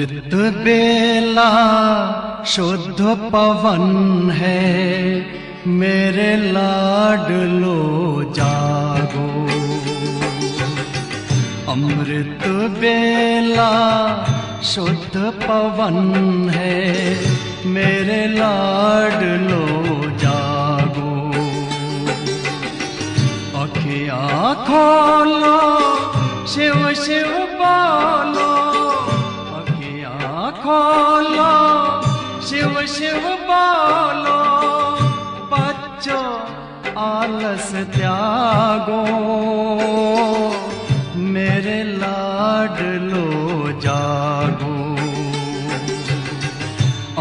अमृत बेला शुद्ध पवन है, मेरे लाडलो जागो। अमृत बेला शुद्ध पवन है, मेरे लाडलो जागो। अखियाँ खोलो, शिव शिव बोलो, अखियाँ खोलो, शिव शिव बोलो। बच्चों आलस त्यागो, मेरे लाडलो जागो।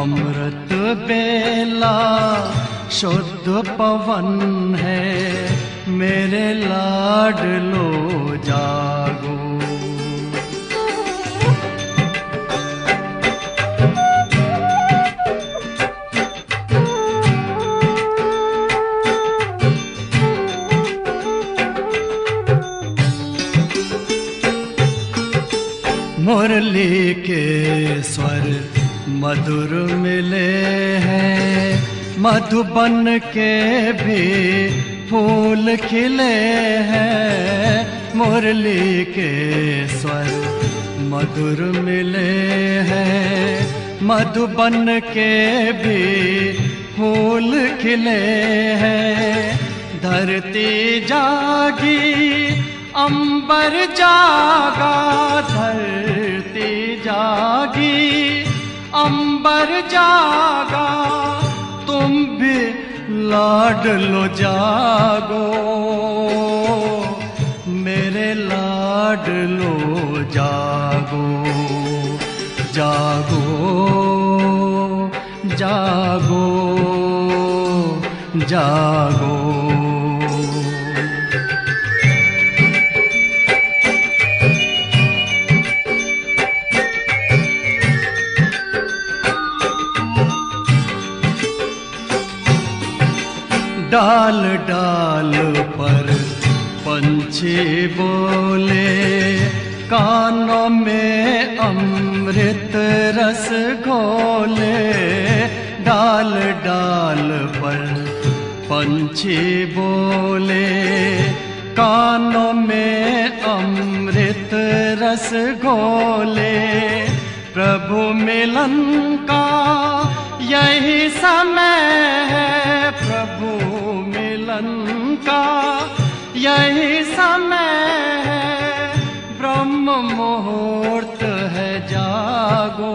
अमृत बेला शुद्ध पवन है, मेरे लाडलो जागो। मुरली के स्वर मधुर मिले हैं, मधुबन के भी फूल खिले हैं। मुरली के स्वर मधुर मिले हैं, मधुबन के भी फूल खिले हैं। धरती जागी अंबर जागा, धरती जागी अंबर जागा। तुम भी लाडलो जागो, मेरे लाडलो जागो। जागो जागो जागो। डाल डाल पर पंछी बोले, कानों में अमृत रस घोले। डाल डाल पर पंछी बोले, कानों में अमृत रस घोले। प्रभु मिलन का यही समय है, प्रभु मिलन का यही समय है। ब्रह्म मुहूर्त है, जागो,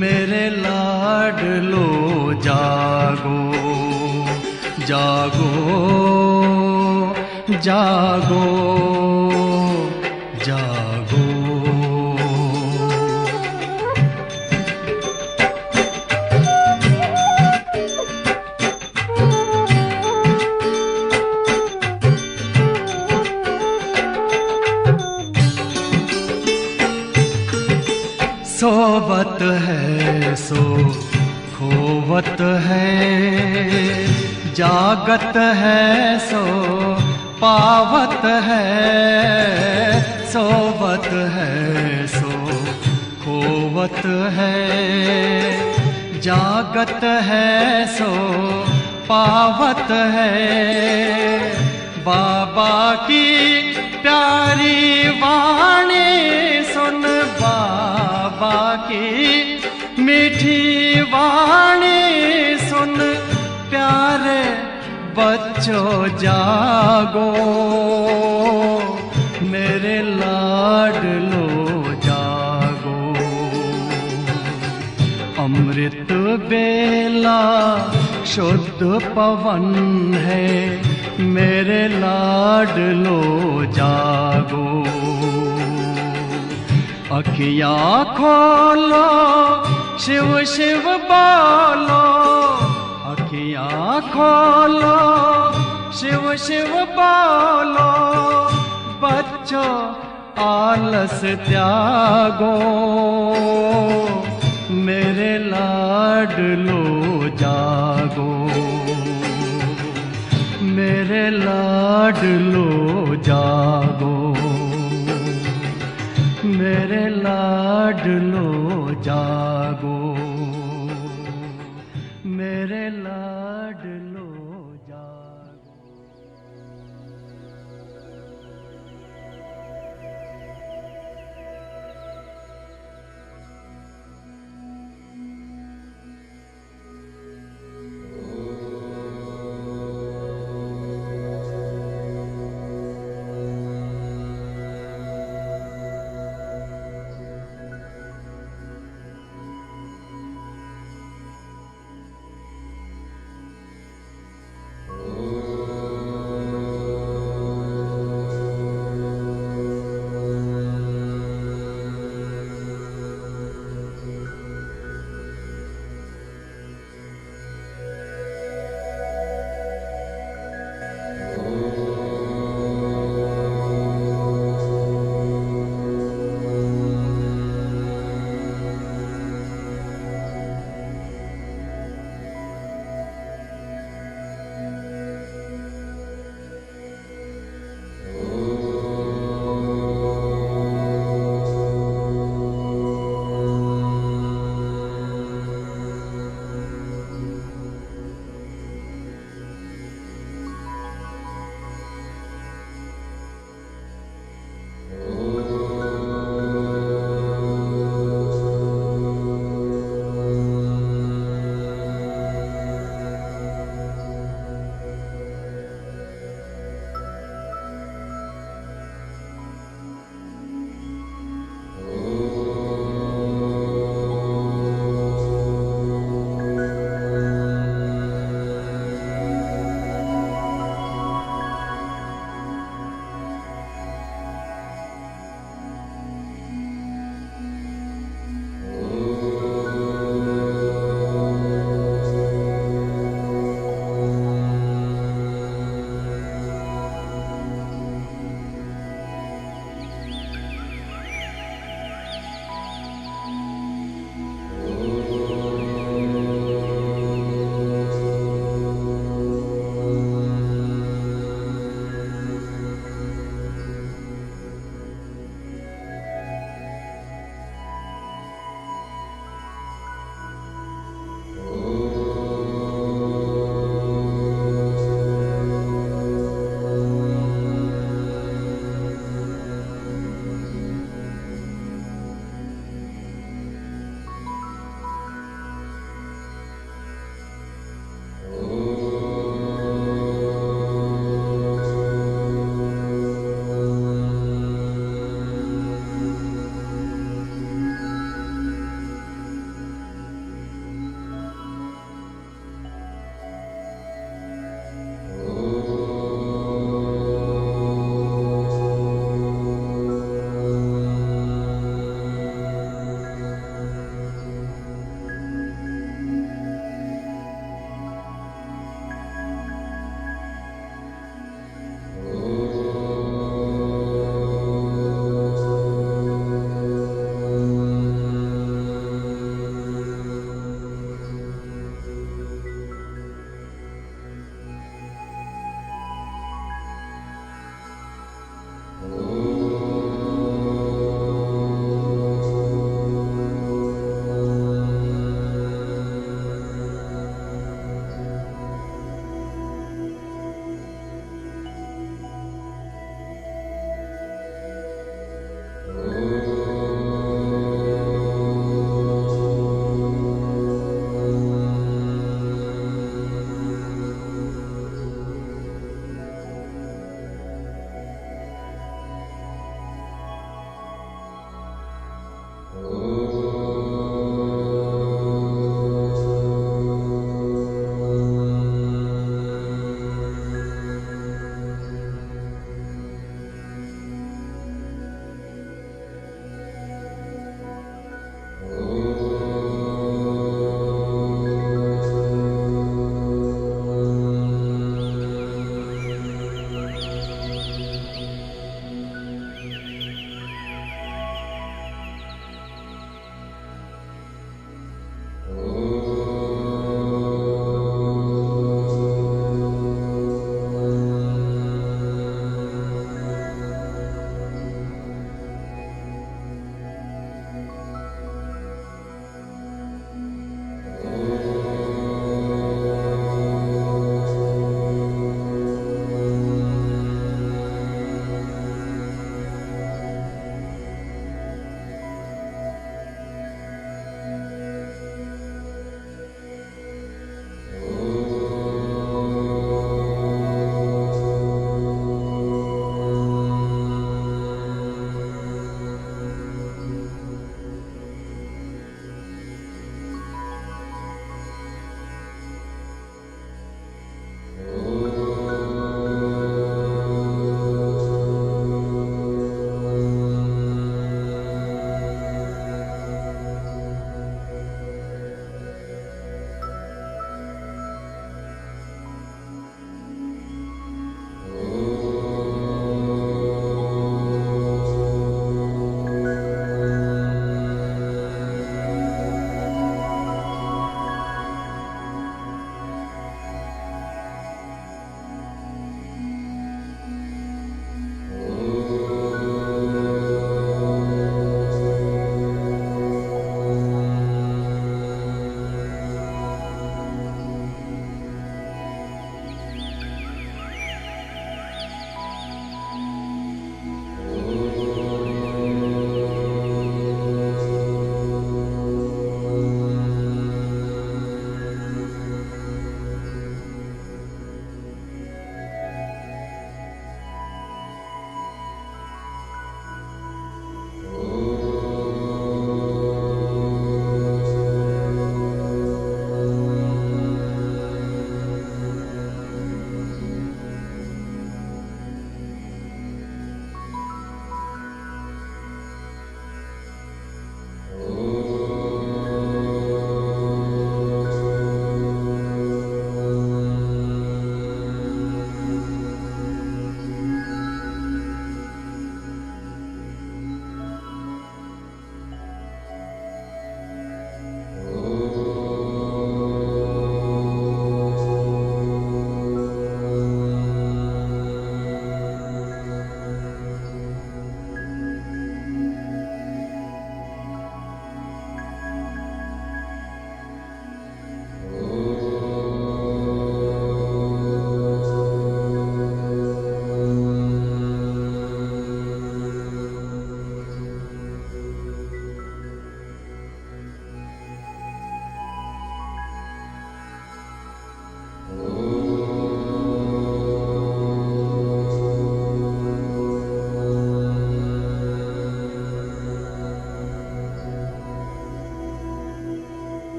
मेरे लाडलो जागो। जागो जागो जागो। सोवत है सो खोवत है, जागत है सो पावत है। सोवत है सो खोवत है, जागत है सो पावत है। बाबा की प्यारी वाणी सुन, बाबा की मीठी वाणी सुन। प्यारे बच्चों जागो, मेरे लाडलो जागो। अमृत बेला शुद्ध पवन है, मेरे लाडलो जागो। अखियाँ खोलो, शिव शिव बोलो, अखियाँ खोलो, शिव शिव बोलो। बच्चों आलस त्यागो, मेरे लाडलो जागो। मेरे लाडलो जागो, मेरे लाडलो लाडलो जागो, मेरे लाडलो जागो।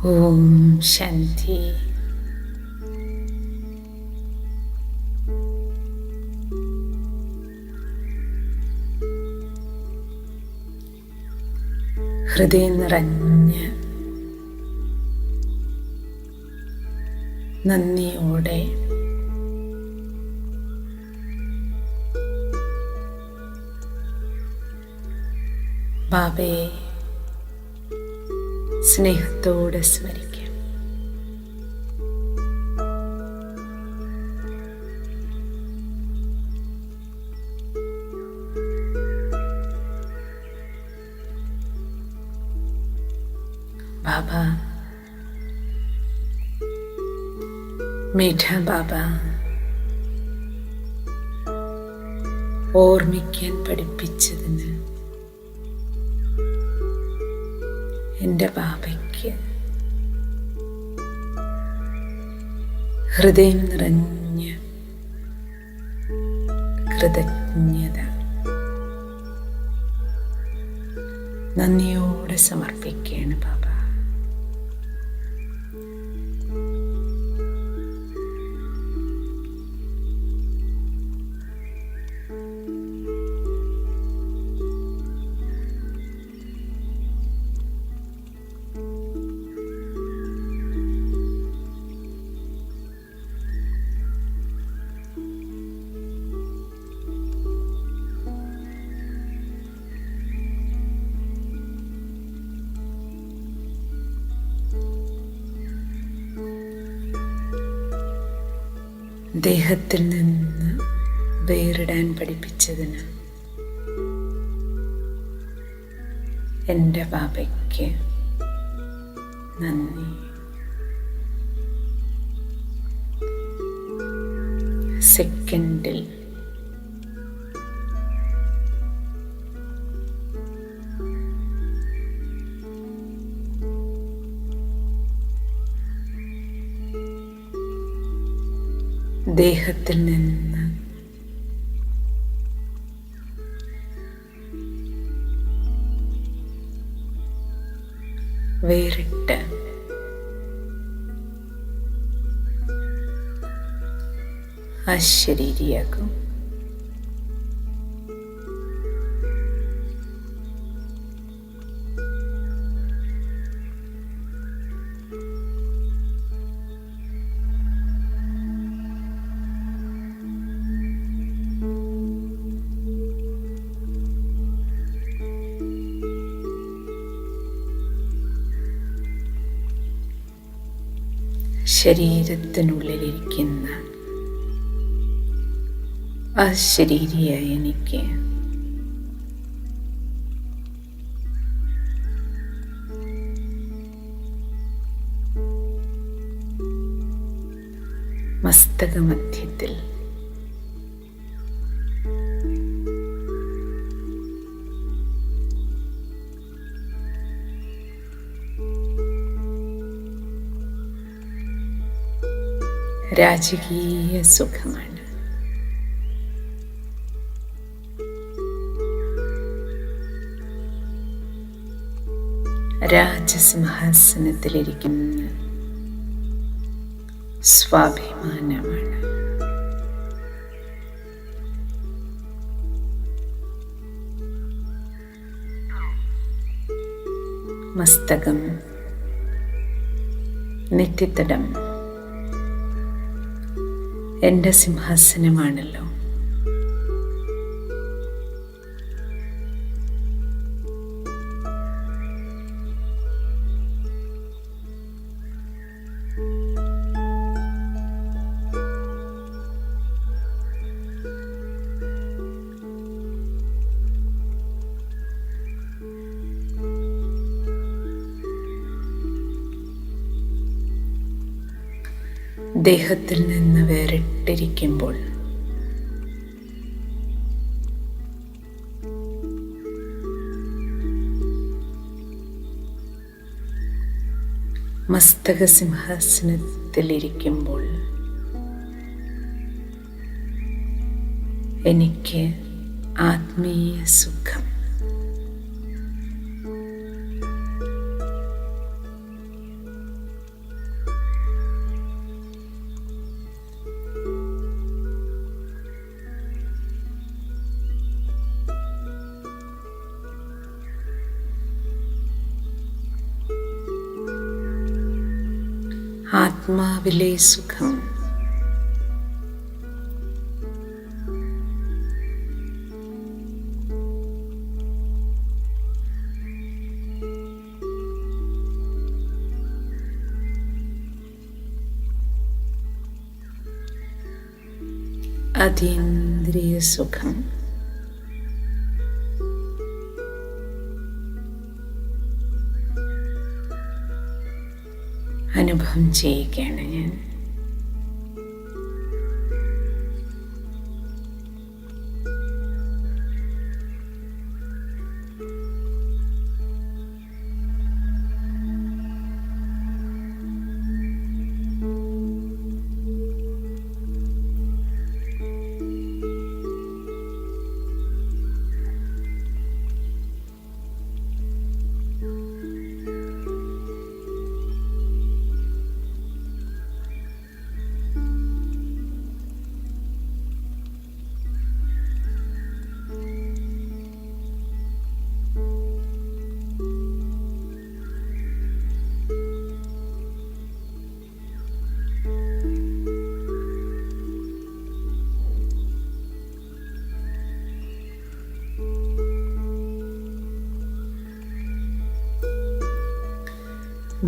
ഓം ശാന്തി. ഹൃദയം നിറഞ്ഞ് നന്ദിയോടെ ബാബയെ സ്നേഹത്തോടെ സ്മരിക്കാം. ബാബ, മീഠ ബാബ, ഓർമ്മിക്കാൻ പഠിപ്പിച്ചതിന് എൻ്റെ ബാബയ്ക്ക് ഹൃദയം നിറഞ്ഞ കൃതജ്ഞത നന്ദിയോടെ സമർപ്പിക്കുകയാണ് ബാബ. ദേഹത്തിൽ നിന്ന് വേറിടാൻ പഠിപ്പിച്ചതിന് എൻ്റെ ബാബയ്ക്ക് നന്ദി. സെക്കൻഡിൽ ദേഹത്തിൽ നിന്ന് വേറിട്ട് അശരീരിയാകും. ശരീരത്തിനുള്ളിലിരിക്കുന്ന അശരീരിയായ എനിക്ക് മസ്തകമധ്യത്തിൽ രാജകീയ സുഖമാണ്. രാജസിംഹാസനത്തിലിരിക്കുന്ന സ്വാഭിമാനമാണ്. മസ്തകം നെറ്റിത്തടം എൻ്റെ സിംഹാസനമാണല്ലോ. ദേഹത്തിൽ നിന്ന് വേറിട്ടിരിക്കുമ്പോൾ മസ്തക സിംഹാസനത്തിലിരിക്കുമ്പോൾ എനിക്ക് ആത്മീയ സുഖം. ആത്മാവിലെ സുഖം. അതീന്ദ്രിയ സുഖം. അനുഭവം ചെയ്യുകയാണ് ഞാൻ.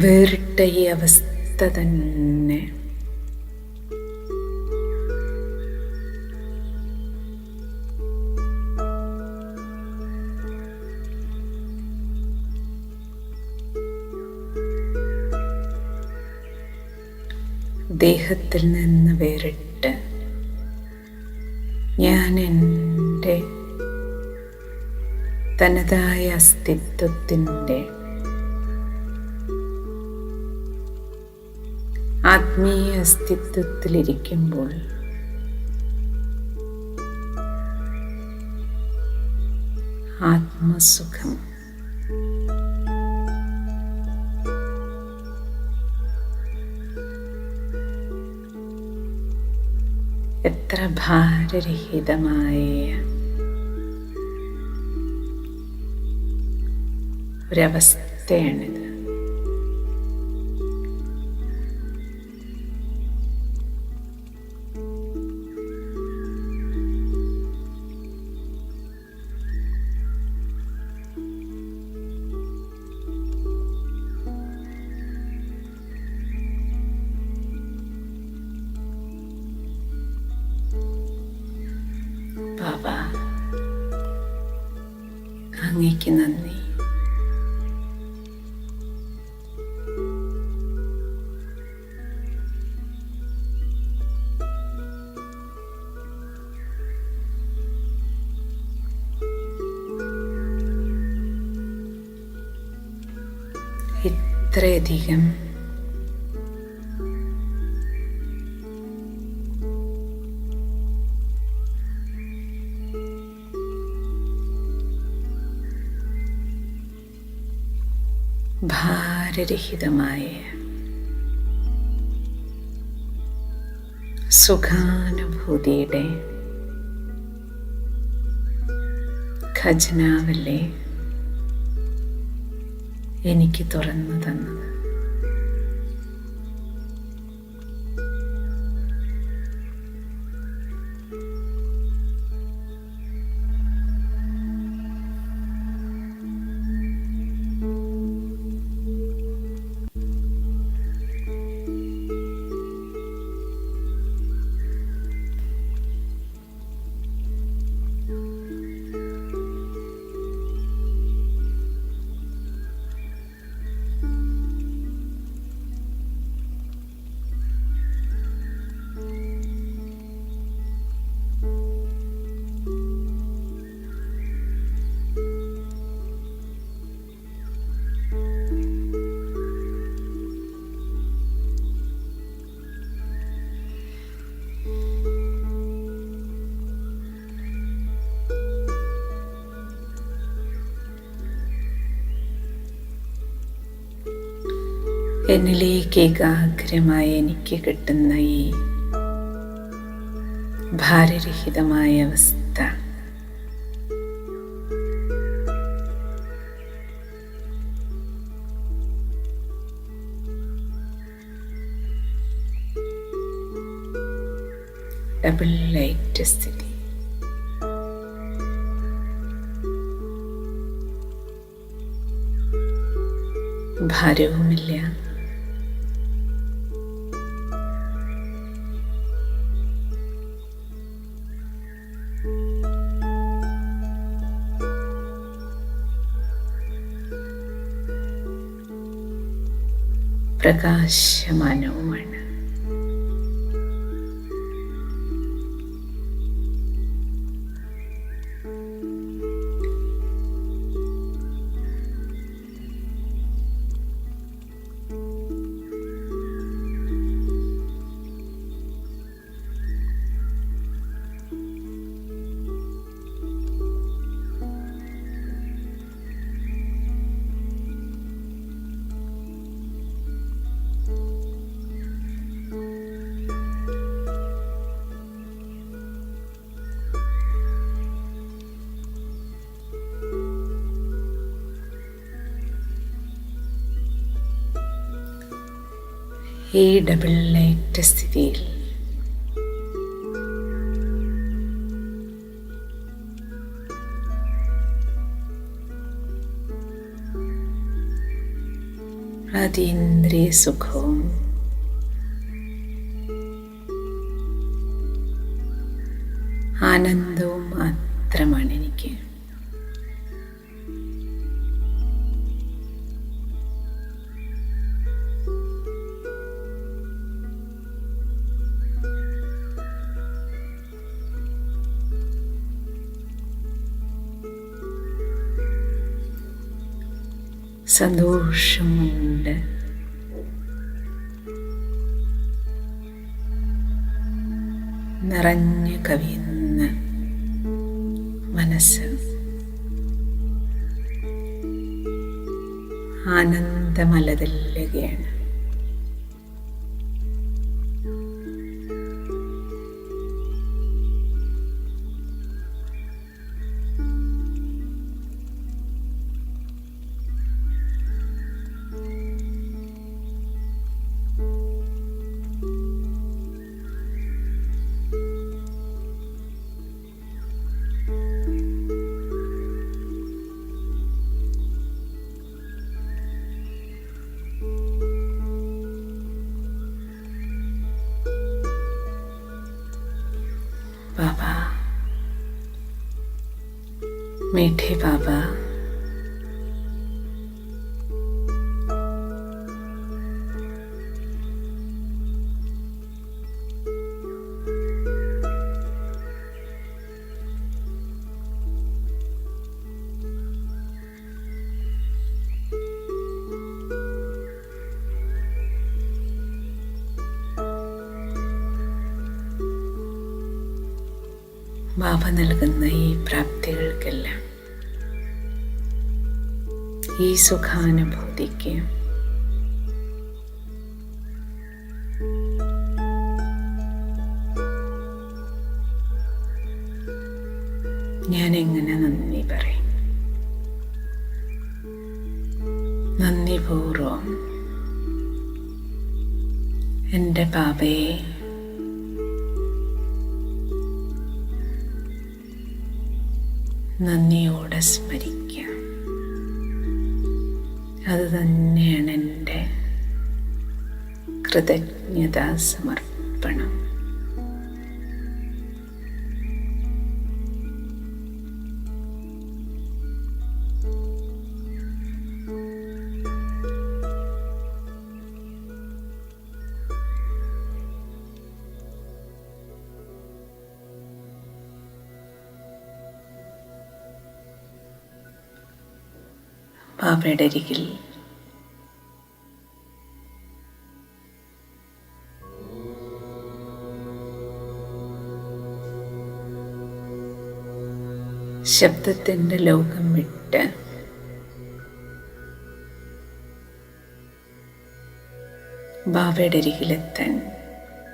വേറിട്ട ഈ അവസ്ഥ തന്നെ ദേഹത്തിൽ നിന്ന് വേറിട്ട് ഞാൻ എൻ്റെ തനതായ അസ്തിത്വത്തിൻ്റെ ആത്മീയ അസ്തിത്വത്തിലിരിക്കുമ്പോൾ ആത്മസുഖം. എത്ര ഭാരരഹിതമായ ഒരവസ്ഥയാണിത്. ബാബ, അങ്ങേക്ക് നന്ദി. ഇത്രയധികം ഭാരരഹിതമായ സുഖാനുഭൂതിയുടെ ഖജനാവല്ലേ എനിക്ക് തുറന്നു തന്നത്. എന്നിലേക്ക് ഏകാഗ്രമായി എനിക്ക് കിട്ടുന്ന ഈ ഭാരരഹിതമായ അവസ്ഥ ഡബിൾ ലൈറ്റ് സ്ഥിതി. ഭാരവുമില്ല, പ്രകാശമാനവുമാണ്. ഈ ഡബിൾ ലൈറ്റ് സ്ഥിതിയിൽ അതീന്ദ്രിയ സുഖവും ആനന്ദവും മാത്രമാണ് എനിക്ക്. സന്തോഷമുണ്ട്, നിറഞ്ഞു കവിയുന്ന മനസ്സ് ആനന്ദമലതല്ലുകയാണ്. बाबा, मीठे बाबा, ബാബ നൽകുന്ന ഈ പ്രാപ്തികൾക്കെല്ലാം, ഈ സുഖാനുഭൂതിക്ക് ഞാൻ എങ്ങനെ നന്ദി പറയും? നന്ദിപൂർവം എൻ്റെ ബാബയെ നന്ദിയോടെ സ്മരിക്കാം. അത് തന്നെയാണ് എൻ്റെ കൃതജ്ഞതാ സമർപ്പണം. ബാബയുടെ അരികിൽ ശബ്ദത്തിൻ്റെ ലോകം വിട്ട് ബാബയുടെ അരികിലെത്താൻ,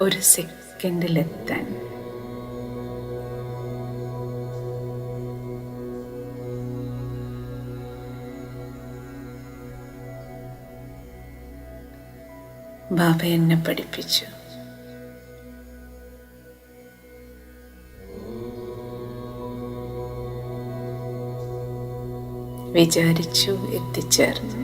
ഒരു സെക്കൻഡിലെത്താൻ ബാബ എന്നെ പഠിപ്പിച്ചു. വിചാരിച്ചു എത്തിച്ചേർന്നു.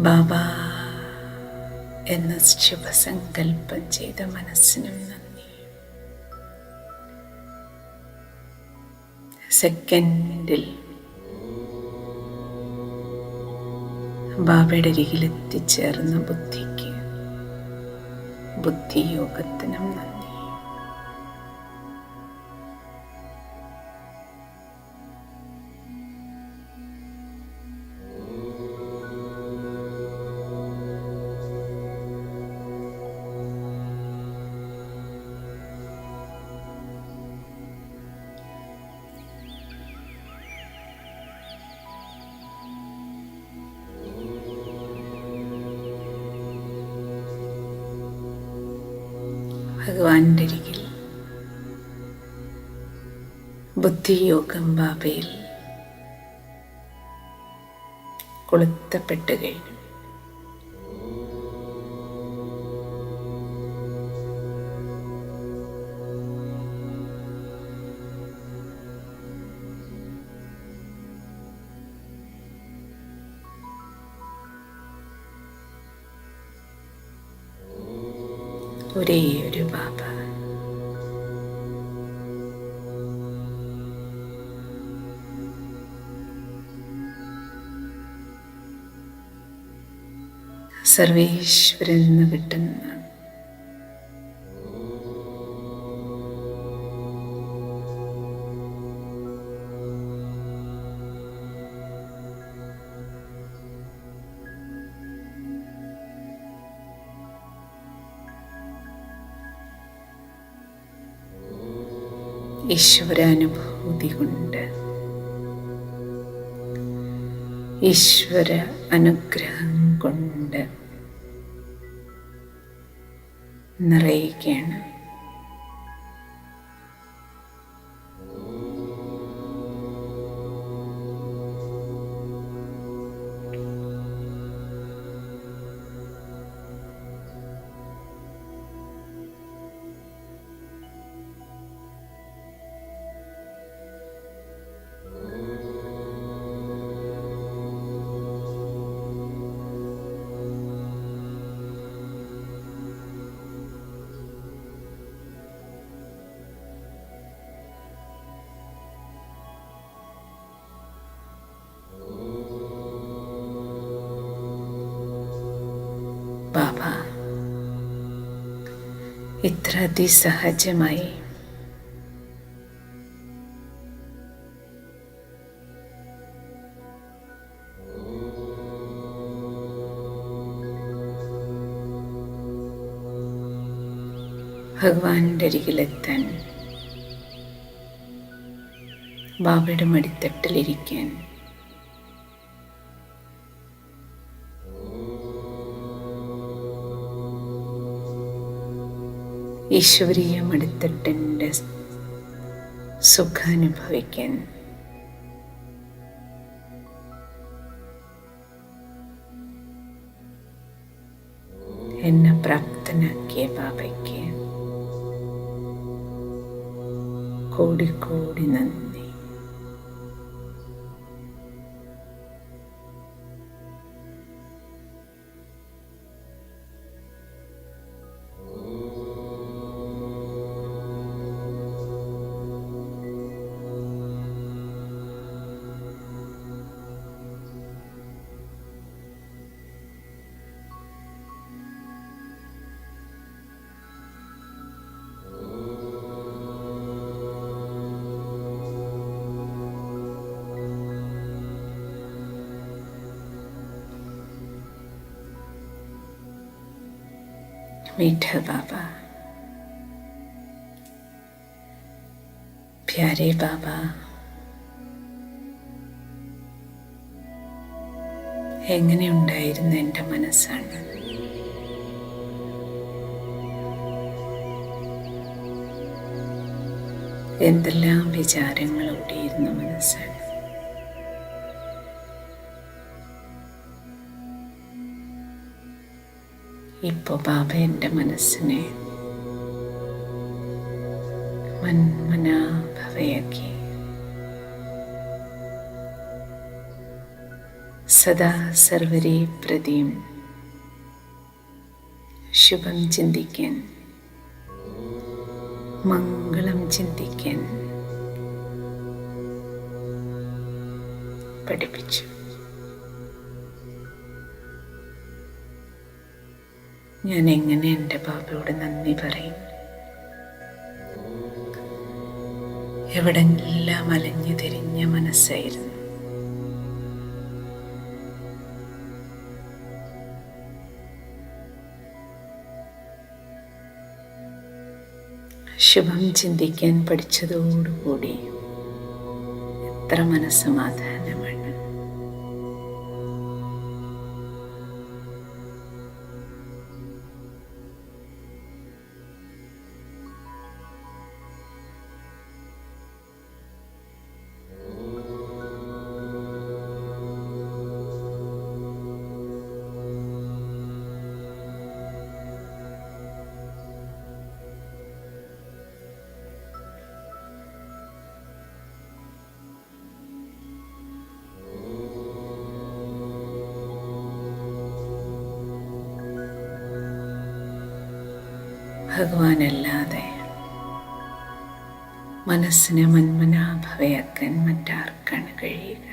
ബാബ എന്ന ശുഭസങ്കല്പം ചെയ്ത മനസ്സിനും നന്ദി. സെക്കൻഡിൽ ബാബയുടെ അരികിൽ എത്തിച്ചേർന്ന ബുദ്ധിക്ക്, ബുദ്ധിയോഗത്തിനും നന്ദി. ഭഗവാന്റെ അരികിൽ ബുദ്ധിയോഗം ബാബയിൽ കൊളുത്തപ്പെട്ട് കഴിഞ്ഞു. ഒരേ ഒരു ബാബ. സർവേശ്വരൻ നിന്ന് കിട്ടുന്ന ഈശ്വരാനുഭൂതി കൊണ്ട്, ഈശ്വര അനുഗ്രഹം കൊണ്ട് നിറയുകയാണ്. ബാബ ഇത്ര അതിസഹജമായി ഭഗവാന്റെ അരികിലെത്താൻ, ബാബയുടെ മടിത്തട്ടിലിരിക്കാൻ ഈശ്വരീയ മടിത്തട്ടിൻ്റെ സുഖാനുഭവിക്കാൻ എന്നെ പ്രാപ്തനാക്കിയ ബാബയ്ക്ക് കോടി കോടി നന്ദി. मीठा बाबा, प्यारे बाबा, എങ്ങനെയുണ്ടായിരുന്നു എൻ്റെ മനസ്സാണ്. എന്തെല്ലാം വിചാരങ്ങൾ ഓടിയിരുന്ന മനസ്സാണ്. ഇപ്പോൾ ബാബ എൻ്റെ മനസ്സിനെ മന്മനാഭവയാക്കി സദാ സർവരെ പ്രതിയും ശുഭം ചിന്തിക്കാൻ, മംഗളം ചിന്തിക്കാൻ പഠിപ്പിച്ചു. ഞാൻ എങ്ങനെ എൻ്റെ ബാബയോട് നന്ദി പറയും? എവിടെല്ലാം അലഞ്ഞു തിരിഞ്ഞ മനസ്സായിരുന്നു. ശുഭം ചിന്തിക്കാൻ പഠിച്ചതോടുകൂടി എത്ര മനസ്സമാധാനമാണ്. ഭഗവാനല്ലാതെ മനസ്സിനെ മന്മനാഭവയാക്കാൻ മറ്റാർക്കാണ് കഴിയുക?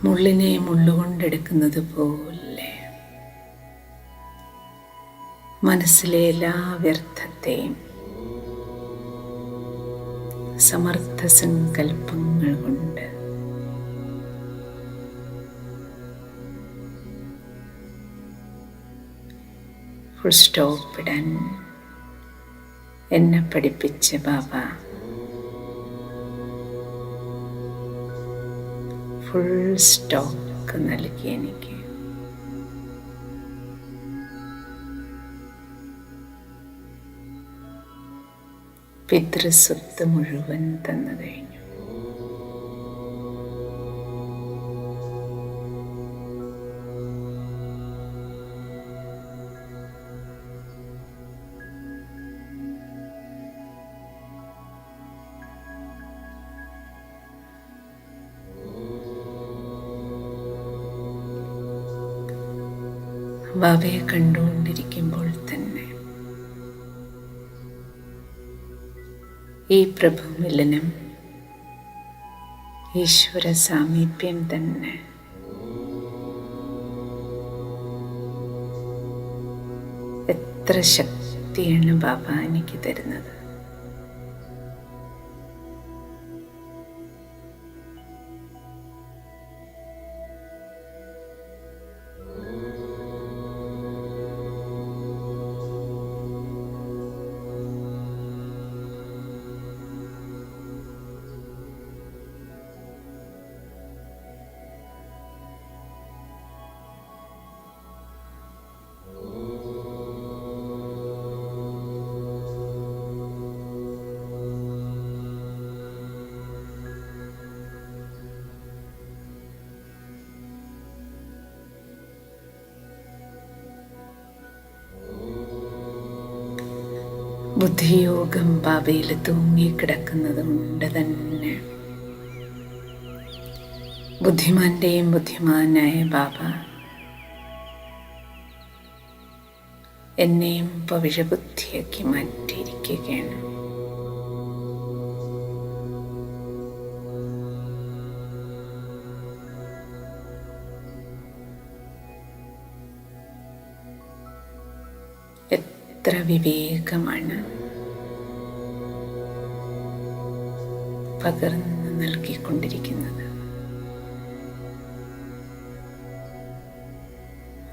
മുള്ളിനെ മുള്ളുകൊണ്ടെടുക്കുന്നത് പോലെ മനസ്സിലെ എല്ലാ വ്യർത്ഥത്തെയും സമർത്ഥ സങ്കല്പങ്ങൾ കൊണ്ട് ഫുൾ സ്റ്റോപ്പ് ഇടാൻ എന്നെ പഠിപ്പിച്ച ബാബ ഫുൾ സ്റ്റോക്ക് നൽകി എനിക്ക്. പിതൃസ്വത്ത് മുഴുവൻ തന്നു കഴിഞ്ഞു. ബാബയെ കണ്ടുകൊണ്ടിരിക്കുമ്പോൾ തന്നെ ഈ പ്രഭുമിലനം, ഈശ്വര സാമീപ്യം തന്നെ എത്ര ശക്തിയാണ് ബാബ എനിക്ക് തരുന്നത്. ബുദ്ധിയോഗം ബാബയിൽ തൂങ്ങിക്കിടക്കുന്നത് കൊണ്ട് തന്നെ ബുദ്ധിമാന്റെയും ബുദ്ധിമാനായ ബാബ എന്നെയും പവിഴബുദ്ധിയാക്കി മാറ്റിയിരിക്കുകയാണ്. എത്ര വിവേകമാണ് പകർന്നു നൽകിക്കൊണ്ടിരിക്കുന്നത്.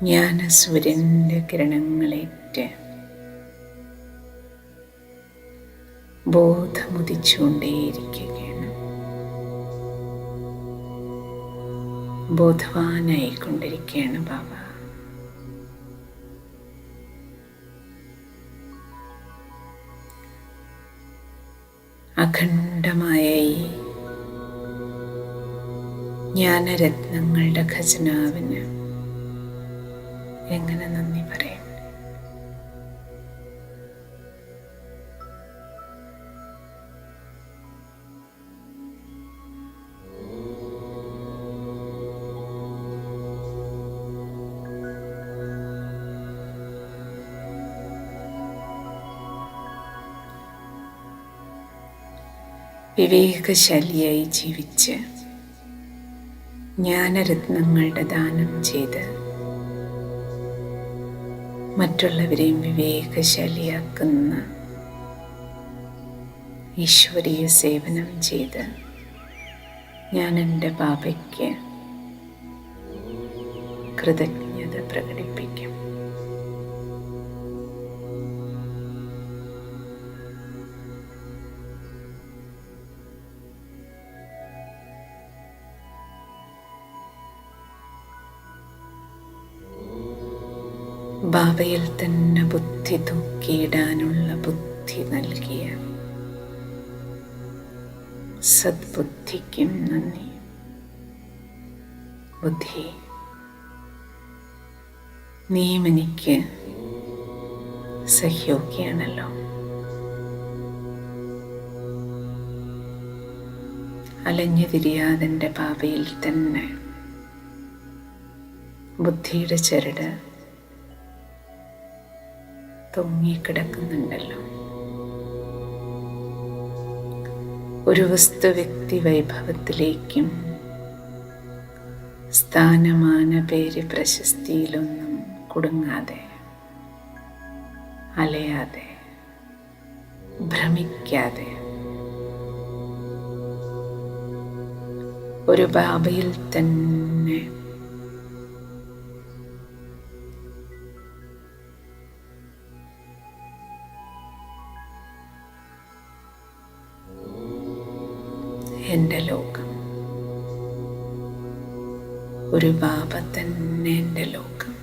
ജ്ഞാനസൂര്യൻ്റെ കിരണങ്ങളേറ്റ് ബോധമുദിച്ചുകൊണ്ടേയിരിക്കുകയാണ്. ബോധവാനായിക്കൊണ്ടിരിക്കുകയാണ് ബാബ. അഖണ്ഡമായ ഈ ജ്ഞാനരത്നങ്ങളുടെ ഖജനാവിന് എങ്ങനെ നന്ദി പറയാം? വിവേകശാലിയായി ജീവിച്ച് ജ്ഞാനരത്നങ്ങളുടെ ദാനം ചെയ്ത് മറ്റുള്ളവരെയും വിവേകശാലിയാക്കുന്ന ഈശ്വരീയ സേവനം ചെയ്ത് ഞാൻ എൻ്റെ ബാബയ്ക്ക് കൃതജ്ഞത പ്രകടിപ്പിക്കും. ബാബയിൽ തന്നെ ബുദ്ധി തൂക്കിയിടാനുള്ള ബുദ്ധി നൽകിയ സദ്ബുദ്ധിക്കും നന്ദി. ബുദ്ധി, നീയും എനിക്ക് സഹയോഗിയാണല്ലോ. അലഞ്ഞു തിരിയാതെൻ്റെ ബാബയിൽ തന്നെ ബുദ്ധിയുടെ ചരട് തൂങ്ങിക്കിടക്കുന്നുണ്ടല്ലോ. ഒരു വസ്തു വ്യക്തി വൈഭവത്തിലേക്കും സ്ഥാനമാന പേര് പ്രശസ്തിയിലൊന്നും കുടുങ്ങാതെ, അലയാതെ, ഭ്രമിക്കാതെ ഒരു ബാബയിൽ തന്നെ എൻ്റെ ലോകം, ഒരു ബാബ തന്നെ എൻ്റെ ലോകം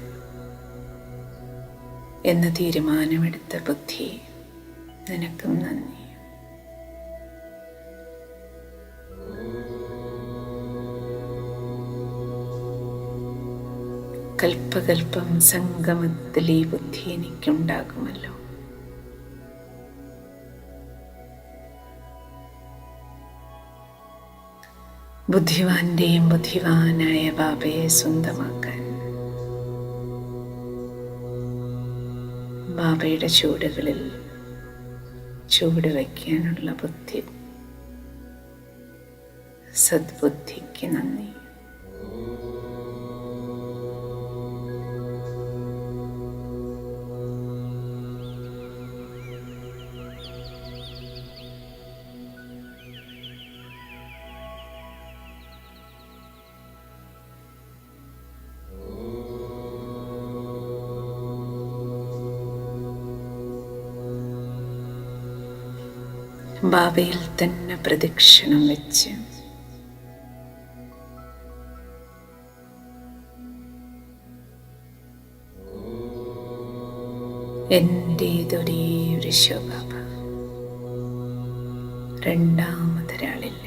എന്ന തീരുമാനമെടുത്ത ബുദ്ധി, നിനക്കും നന്ദി. കൽപ്പകൽപ്പം സംഗമത്തിൽ ഈ ബുദ്ധി എനിക്കുണ്ടാകുമല്ലോ. ബുദ്ധിവാന്റെയും ബുദ്ധിവാനായ ബാബയെ സ്വന്തമാക്കാൻ ബാബയുടെ ചുവടുകളിൽ ചുവട് വയ്ക്കാനുള്ള ബുദ്ധി, സദ്ബുദ്ധിക്ക് നന്ദി. ബാബയിൽ തന്നെ പ്രദക്ഷിണം വെച്ച് എൻ്റേതൊരേ ഒരു ശിവബാബ, രണ്ടാമതൊരാളില്ല.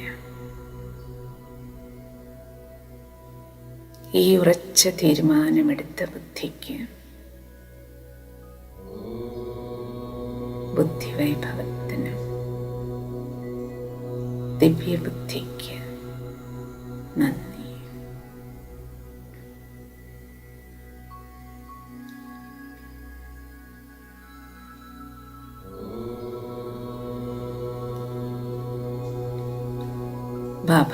ഈ ഉറച്ച തീരുമാനമെടുത്ത ബുദ്ധിക്ക്, ബുദ്ധിവൈഭവത്തിന്, ദിവ്യബുദ്ധിക്ക് നന്ദി. ബാബ,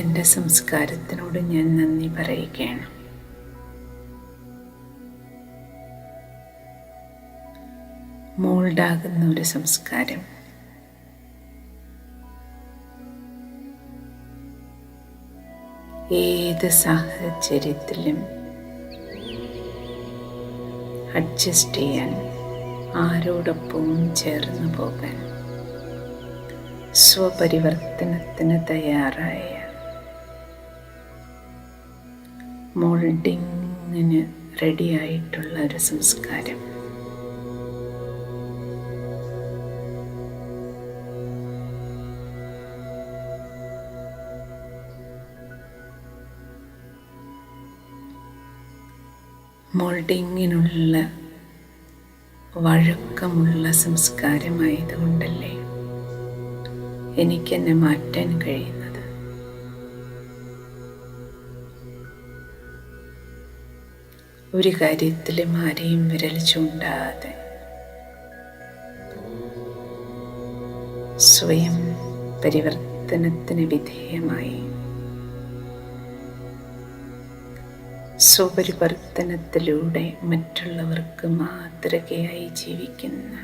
എൻ്റെ സംസ്കാരത്തിനോട് ഞാൻ നന്ദി പറയുകയാണ്. മോൾഡാകുന്ന ഒരു സംസ്കാരം ഏത് സാഹചര്യത്തിലും അഡ്ജസ്റ്റ് ചെയ്യാൻ, ആരോടൊപ്പവും ചേർന്ന് പോകാൻ സ്വപരിവർത്തനത്തിന് തയ്യാറായ, മോൾഡിങ്ങിന് റെഡിയായിട്ടുള്ള ഒരു സംസ്കാരം. മോൾഡിങ്ങിനുള്ള വഴക്കമുള്ള സംസ്കാരമായതുകൊണ്ടല്ലേ എനിക്കെന്നെ മാറ്റാൻ കഴിയുന്നത്. ഒരു കാര്യത്തിലും ആരെയും വിരൽ ചൂണ്ടാതെ സ്വയം പരിവർത്തനത്തിന് വിധേയമായി സ്വപരിവർത്തനത്തിലൂടെ മറ്റുള്ളവർക്ക് മാതൃകയായി ജീവിക്കുന്ന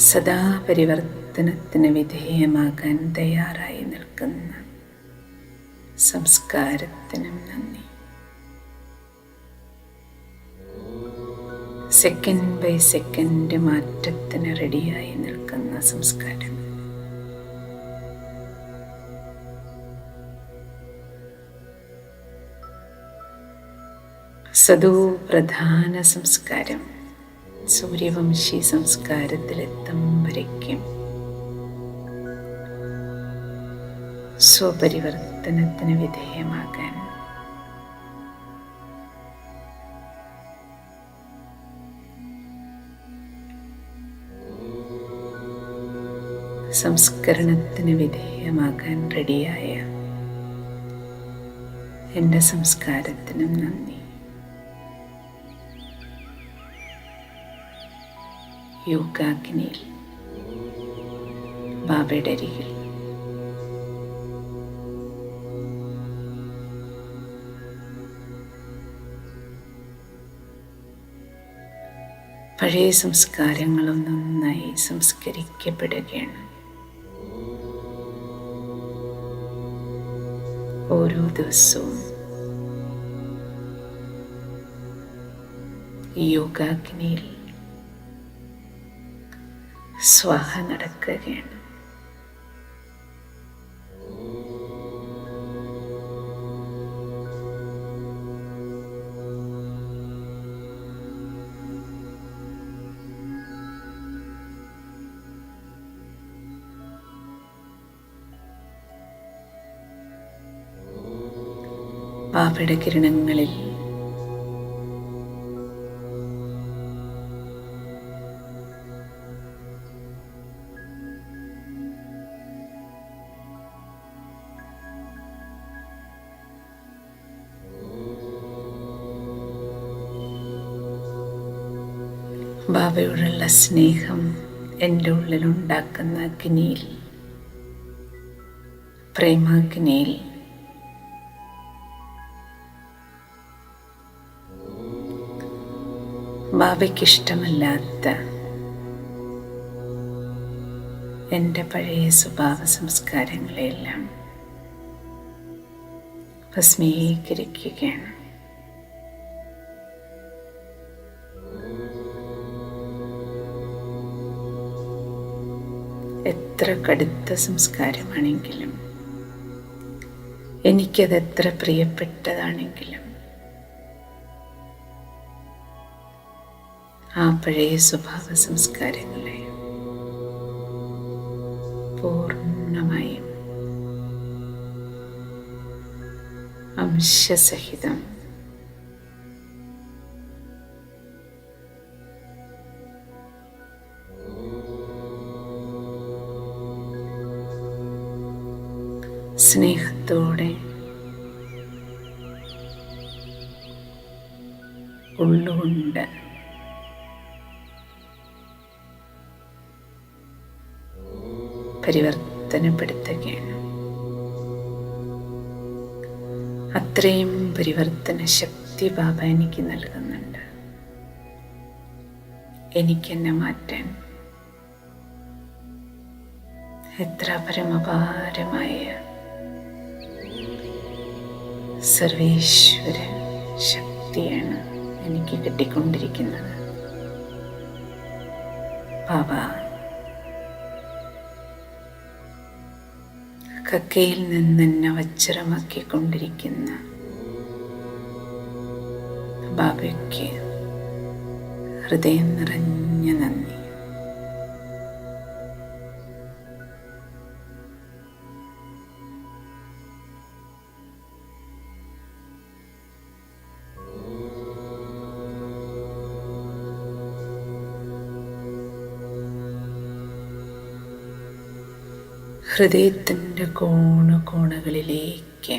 സദാ പരിവർത്തനത്തിന് വിധേയമാകാൻ തയ്യാറായി നിൽക്കുന്ന സംസ്കാരത്തിനും നന്ദി. സെക്കൻഡ് ബൈ സെക്കൻഡ് മാറ്റത്തിന് റെഡിയായി നിൽക്കുന്ന സംസ്കാരം. സദോ പ്രധാന സംസ്കാരം സൂര്യവംശി സംസ്കാരത്തിലെത്തും വരയ്ക്കും സ്വപരിവർത്തനത്തിന് വിധേയമാകാൻ സംസ്കരണത്തിന് വിധേയമാകാൻ റെഡിയായ എൻ്റെ സംസ്കാരത്തിനും നന്ദി. യോഗാഗ്നിയിൽ ബാബയുടെ അരികിൽ പഴയ സംസ്കാരങ്ങളും നന്നായി സംസ്കരിക്കപ്പെടുകയാണ്. ഓരോ ദിവസവും യോഗാഗ്നിയിൽ സ്വാഹ നടക്കുകയാണ്. ബാബയുടെ കിരണങ്ങളിൽ ബാബയോടുള്ള സ്നേഹം എൻ്റെ ഉള്ളിലുണ്ടാക്കുന്ന അഗ്നിയിൽ, പ്രേമാഗ്നിയിൽ ബാബയ്ക്കിഷ്ടമല്ലാത്ത എൻ്റെ പഴയ സ്വഭാവ സംസ്കാരങ്ങളെല്ലാം ഭസ്മീകരിക്കുകയാണ്. എത്ര കടുത്ത സംസ്കാരമാണെങ്കിലും, എനിക്കത് എത്ര പ്രിയപ്പെട്ടതാണെങ്കിലും, ആ പഴയ സ്വഭാവ സംസ്കാരങ്ങളെ പൂർണ്ണമായും അംശസഹിതം സ്നേഹത്തോടെ ഉള്ളുകൊണ്ട് പരിവർത്തനപ്പെടുത്തുകയാണ്. അത്രയും പരിവർത്തന ശക്തി ബാബ എനിക്ക് നൽകുന്നുണ്ട്. എനിക്കെന്നെ മാറ്റാൻ എത്ര പരമപാരമായ സർവേശ്വര ശക്തി ശക്തിയാണ് എനിക്ക് കിട്ടിക്കൊണ്ടിരിക്കുന്നത്. ബാബ കക്കയിൽ നിന്നെന്നെ വജ്രമാക്കിക്കൊണ്ടിരിക്കുന്ന ബാബയ്ക്ക് ഹൃദയം നിറഞ്ഞ നന്ദി. ഹൃദയത്തിൻ്റെ കോണുകളിലേക്ക്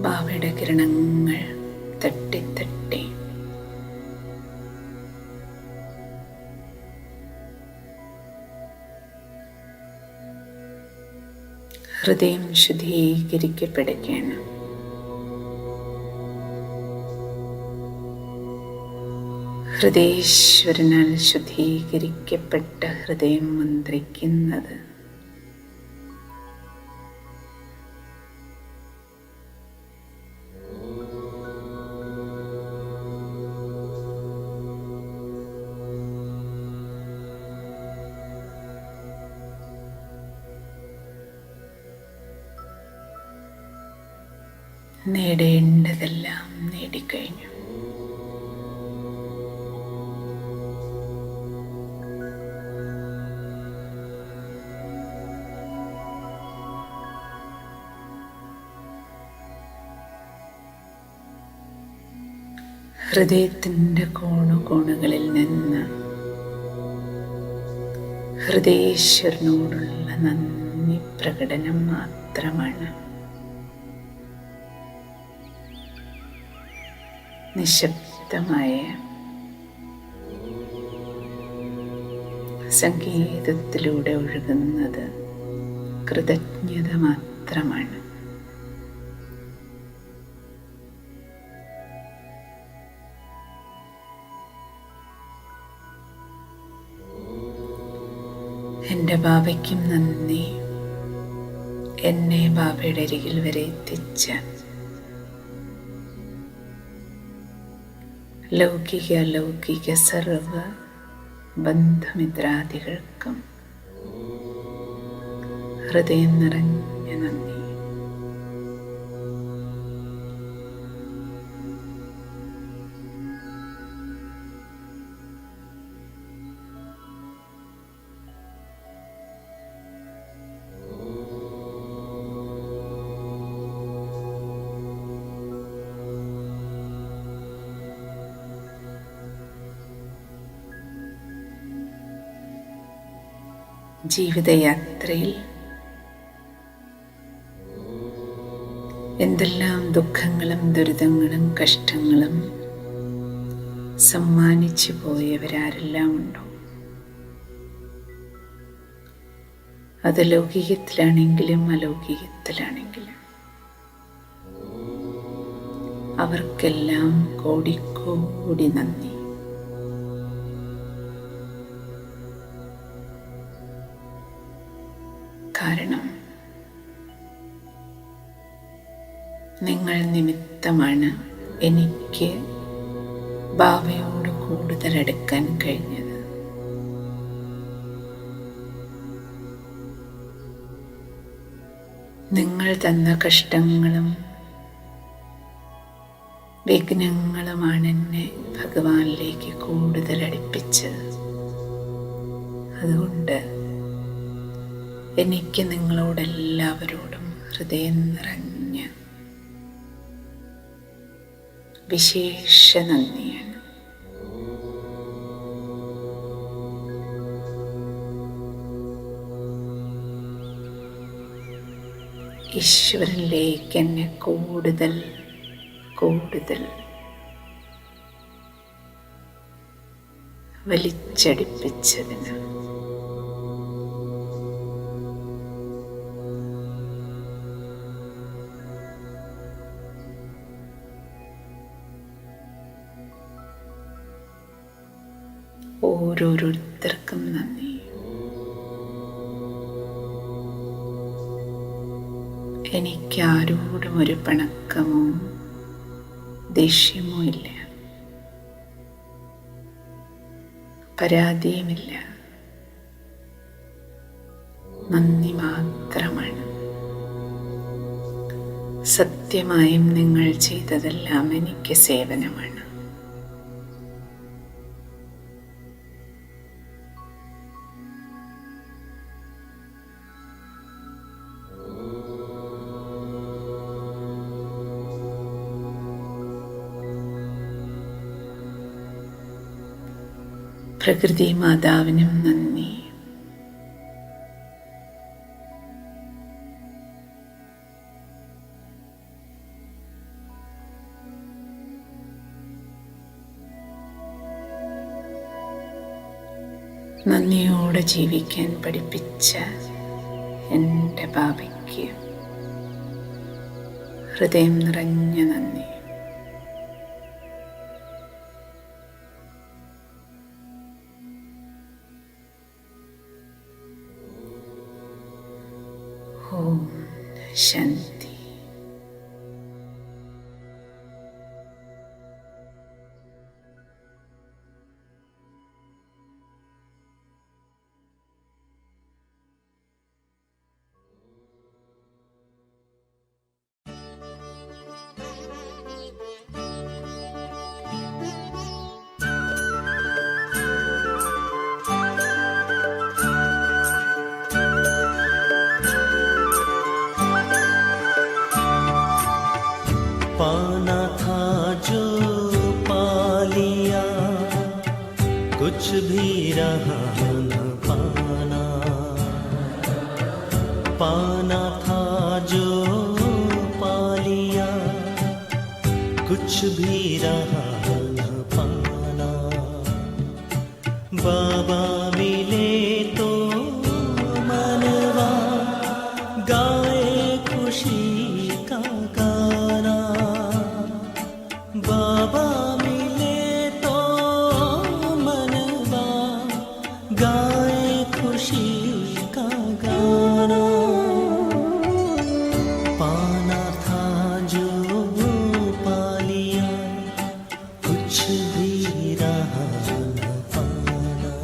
ബാബയുടെ കിരണങ്ങൾ തട്ടി ഹൃദയം ശുദ്ധീകരിക്കപ്പെടുകയാണ്. ഹൃദയേശ്വരനാൽ ശുദ്ധീകരിക്കപ്പെട്ട ഹൃദയം മന്ത്രിക്കുന്നത് നേടേണ്ടതെല്ലാം നേടിക്കഴിഞ്ഞു. ഹൃദയത്തിൻ്റെ കോണുകളിൽ നിന്ന് ഹൃദയേശ്വരനോടുള്ള നന്ദി പ്രകടനം മാത്രമാണ്. നിശബ്ദമായ സംഗീതത്തിലൂടെ ഒഴുകുന്നത് കൃതജ്ഞത മാത്രമാണ്. എൻ്റെ ബാബയ്ക്കും നന്ദി, എന്നെ ബാബയുടെ അരികിൽ വരെ എത്തിച്ച ലൗകിക സർവ ബന്ധമിത്രാദികൾക്കും ഹൃദയം നിറഞ്ഞ നന്ദി. ജീവിതയാത്രയിൽ എന്തെല്ലാം ദുഃഖങ്ങളും ദുരിതങ്ങളും കഷ്ടങ്ങളും സമ്മാനിച്ചു പോയവരാരെല്ലാം ഉണ്ടോ? അത് ലൗകികത്തിലാണെങ്കിലും അലൗകികത്തിലാണെങ്കിലും അവർക്കെല്ലാം കോടിക്കോടി നന്ദി. കാരണം നിങ്ങൾ നിമിത്തമാണ് എനിക്ക് ബാബയോട് കൂടുതൽ അടുക്കാൻ കഴിഞ്ഞത്. നിങ്ങൾ തന്ന കഷ്ടങ്ങളും വിഘ്നങ്ങളുമാണ് എന്നെ ഭഗവാനിലേക്ക് കൂടുതൽ അടുപ്പിച്ചത്. അതുകൊണ്ട് എനിക്ക് നിങ്ങളോടെല്ലാവരോടും ഹൃദയം നിറഞ്ഞ വിശേഷ നന്ദിയാണ്. ഈശ്വരനിലേക്ക് എന്നെ കൂടുതൽ വലിച്ചടിപ്പിച്ചതിന് ഓരോരുത്തർക്കും നന്ദി. എനിക്കാരോടും ഒരു പിണക്കമോ ദേഷ്യമോ ഇല്ല, പരാതിയുമില്ല. നന്ദി മാത്രമാണ്. സത്യമായും നിങ്ങൾ ചെയ്തതെല്ലാം എനിക്ക് സേവനമാണ്. പ്രകൃതി മാതാവിനും നന്ദി. നന്ദിയോടെ ജീവിക്കാൻ പഠിപ്പിച്ച എൻ്റെ ബാബയ്ക്ക് ഹൃദയം നിറഞ്ഞ നന്ദി. ഓം ശാന്തി. पाना था जो पा लिया, कुछ भी रहा न पाना। पाना था जो पा लिया, कुछ भी रहा न पाना। बाबा मिले तो मनवा गाए खुशी का गाना। बाबा मिले तो मनवा गाए खुशी का गाना। पाना था जो पा लिया, कुछ भी रहा न पाना।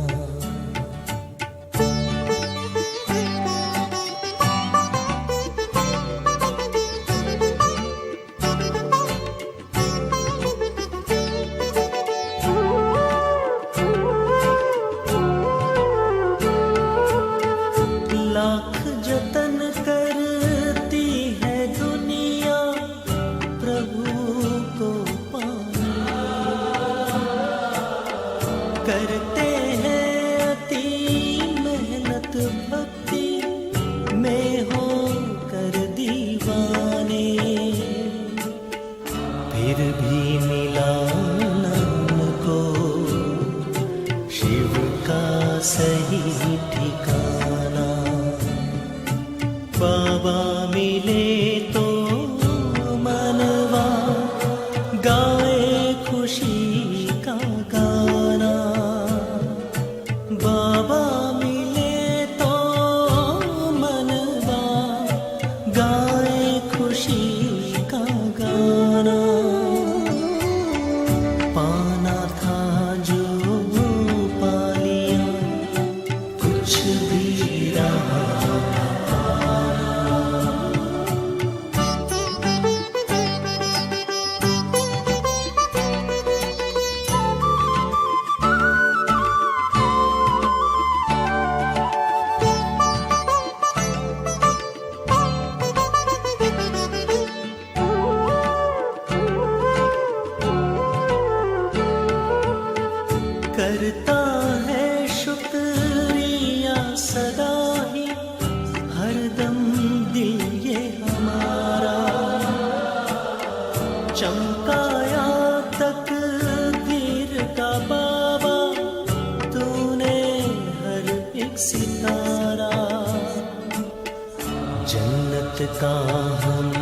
लाख जतन करती है दुनिया प्रभु को पाने। करते हैं अति मेहनत भक्ति में हो कर दीवाने। फिर भी मिला न उनको शिव का सही ठिकाना। बाबा मिले तो मनवा गाए खुशी का गाना। बाबा मिले तो मनवा गाए खुशी का गाना। पाना था जो पा लिया, कुछ भी रहा करता है शुक्रिया सदा ही हरदम दिल ये हमारा। चमकाया तकदीर का बाबा तूने हर एक सितारा। जन्नत का हम